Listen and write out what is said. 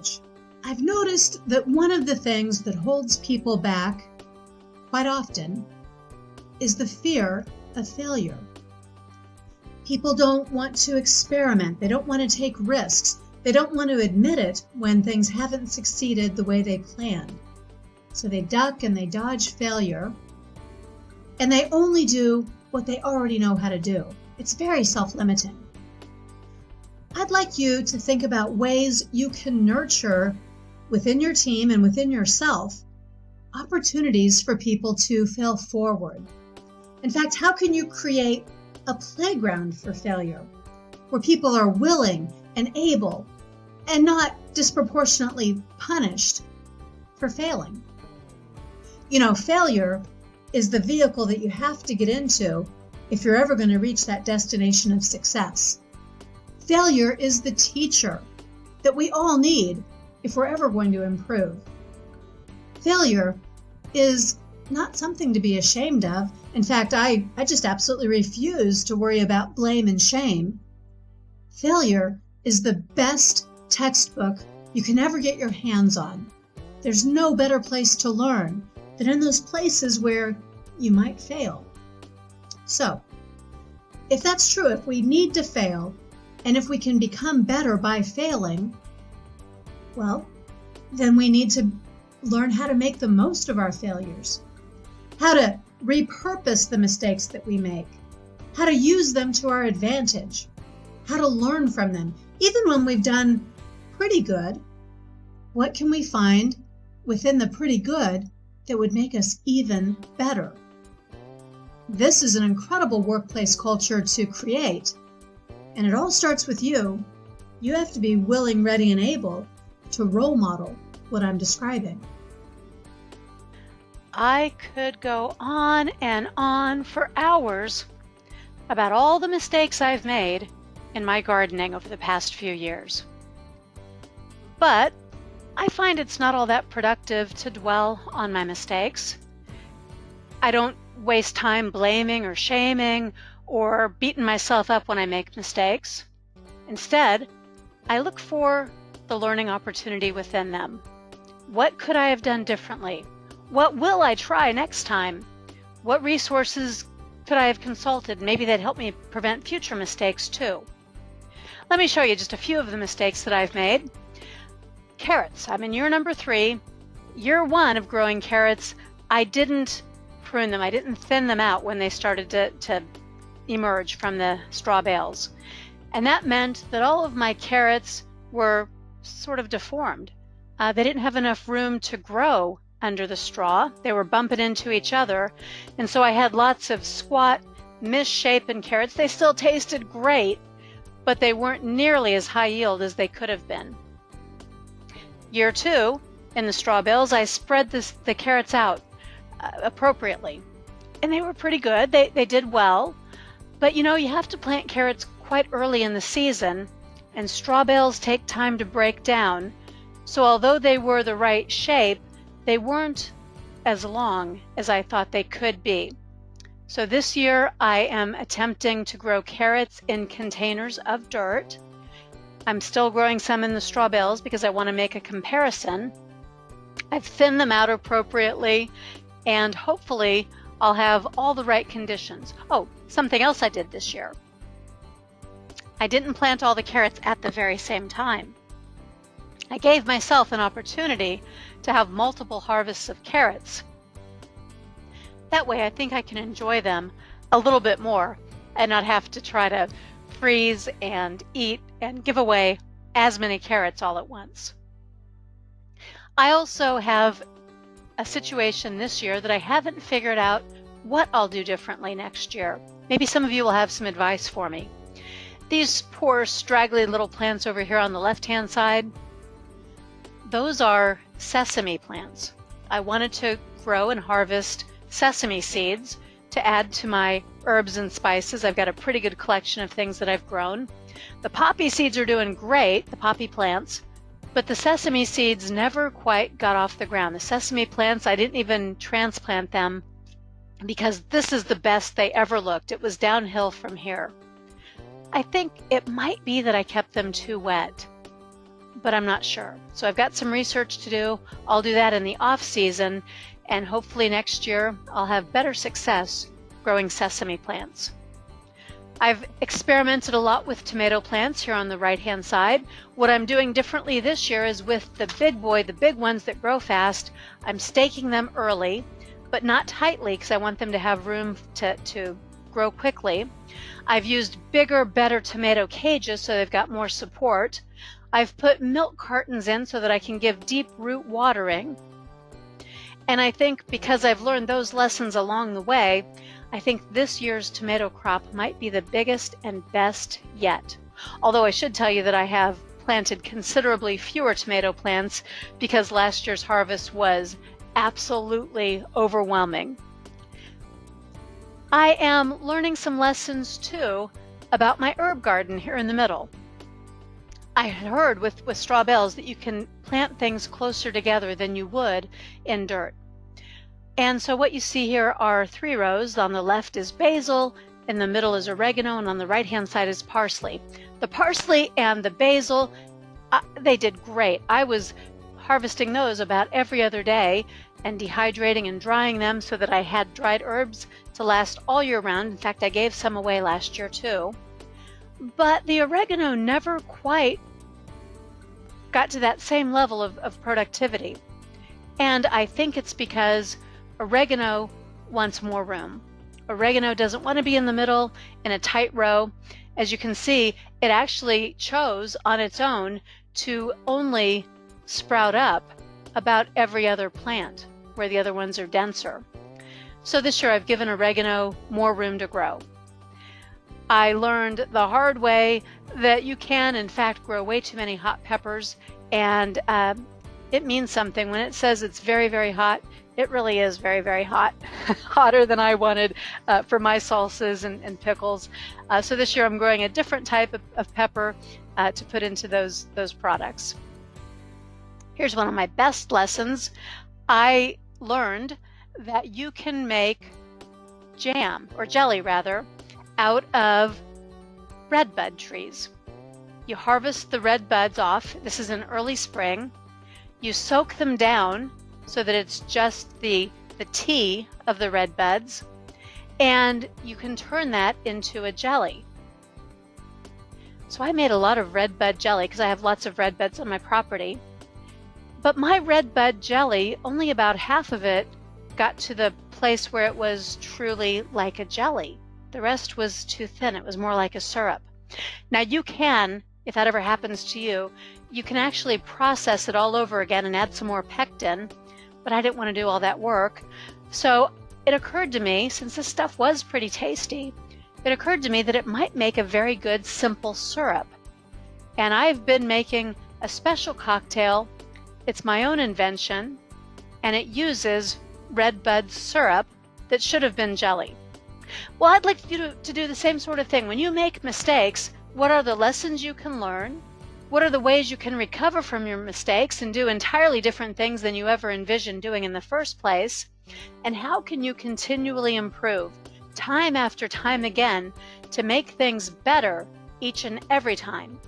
coach, I've noticed that one of the things that holds people back quite often is the fear of failure. People don't want to experiment. They don't want to take risks. They don't want to admit it when things haven't succeeded the way they planned. So they duck and they dodge failure, and they only do what they already know how to do. It's very self-limiting. I'd like you to think about ways you can nurture within your team and within yourself opportunities for people to fail forward. In fact, how can you create a playground for failure where people are willing and able and not disproportionately punished for failing? You know, failure is the vehicle that you have to get into if you're ever going to reach that destination of success. Failure is the teacher that we all need if we're ever going to improve. Failure is not something to be ashamed of. In fact, I just absolutely refuse to worry about blame and shame. Failure is the best textbook you can ever get your hands on. There's no better place to learn than in those places where you might fail. So, if that's true, if we need to fail, and if we can become better by failing, well, then we need to learn how to make the most of our failures, how to repurpose the mistakes that we make, how to use them to our advantage, how to learn from them. Even when we've done pretty good, what can we find within the pretty good that would make us even better? This is an incredible workplace culture to create, and it all starts with you. You have to be willing, ready, and able to role model what I'm describing. I could go on and on for hours about all the mistakes I've made in my gardening over the past few years. But I find it's not all that productive to dwell on my mistakes. I don't waste time blaming or shaming or beating myself up when I make mistakes. Instead, I look for the learning opportunity within them. What could I have done differently? What will I try next time? What resources could I have consulted? Maybe they'd help me prevent future mistakes too. Let me show you just a few of the mistakes that I've made. Carrots. I'm in year number 3. Year 1 of growing carrots, I didn't prune them. I didn't thin them out when they started to emerge from the straw bales. And that meant that all of my carrots were sort of deformed. They didn't have enough room to grow under the straw. They were bumping into each other. And so I had lots of squat, misshapen carrots. They still tasted great, but they weren't nearly as high yield as they could have been. Year 2, in the straw bales, I spread the carrots out appropriately. And they were pretty good. They did well. But you know, you have to plant carrots quite early in the season, and straw bales take time to break down. So although they were the right shape, they weren't as long as I thought they could be. So this year I am attempting to grow carrots in containers of dirt. I'm still growing some in the straw bales because I want to make a comparison. I've thinned them out appropriately, and hopefully I'll have all the right conditions. Oh, something else I did this year. I didn't plant all the carrots at the very same time. I gave myself an opportunity to have multiple harvests of carrots. That way I think I can enjoy them a little bit more and not have to try to freeze and eat and give away as many carrots all at once. I also have a situation this year that I haven't figured out what I'll do differently next year. Maybe some of you will have some advice for me. These poor straggly little plants over here on the left-hand side, those are sesame plants. I wanted to grow and harvest sesame seeds to add to my herbs and spices. I've got a pretty good collection of things that I've grown. The poppy seeds are doing great, the poppy plants, but the sesame seeds never quite got off the ground. The sesame plants, I didn't even transplant them because this is the best they ever looked. It was downhill from here. I think it might be that I kept them too wet. but I'm not sure. So I've got some research to do. I'll do that in the off season, and hopefully next year I'll have better success growing sesame plants. I've experimented a lot with tomato plants here on the right-hand side. What I'm doing differently this year is with the big ones that grow fast, I'm staking them early, but not tightly because I want them to have room to grow quickly. I've used bigger, better tomato cages so they've got more support. I've put milk cartons in so that I can give deep root watering. And I think because I've learned those lessons along the way, I think this year's tomato crop might be the biggest and best yet. Although I should tell you that I have planted considerably fewer tomato plants because last year's harvest was absolutely overwhelming. I am learning some lessons too about my herb garden here in the middle. I had heard with straw bales that you can plant things closer together than you would in dirt. And so what you see here are 3 rows. On the left is basil, in the middle is oregano, and on the right-hand side is parsley. The parsley and the basil, they did great. I was harvesting those about every other day and dehydrating and drying them so that I had dried herbs to last all year round. In fact, I gave some away last year too. But the oregano never quite got to that same level of productivity. And I think it's because oregano wants more room. Oregano doesn't want to be in the middle in a tight row. As you can see, it actually chose on its own to only sprout up about every other plant where the other ones are denser. So this year I've given oregano more room to grow. I learned the hard way that you can in fact grow way too many hot peppers, and it means something. When it says it's very, very hot, it really is very, very hot, hotter than I wanted for my salsas and pickles. So this year I'm growing a different type of pepper to put into those products. Here's one of my best lessons. I learned that you can make jam, or jelly rather, out of red bud trees. You harvest the red buds off. This is in early spring. You soak them down so that it's just the tea of the red buds, and you can turn that into a jelly. So I made a lot of red bud jelly because I have lots of red buds on my property. But my red bud jelly, only about half of it got to the place where it was truly like a jelly. The rest was too thin. It was more like a syrup. Now you can, if that ever happens to you, you can actually process it all over again and add some more pectin, but I didn't want to do all that work. So it occurred to me, since this stuff was pretty tasty, it occurred to me that it might make a very good simple syrup. And I've been making a special cocktail. It's my own invention, and it uses red bud syrup that should have been jelly. Well, I'd like you to do the same sort of thing. When you make mistakes, what are the lessons you can learn? What are the ways you can recover from your mistakes and do entirely different things than you ever envisioned doing in the first place? And how can you continually improve, time after time again, to make things better each and every time?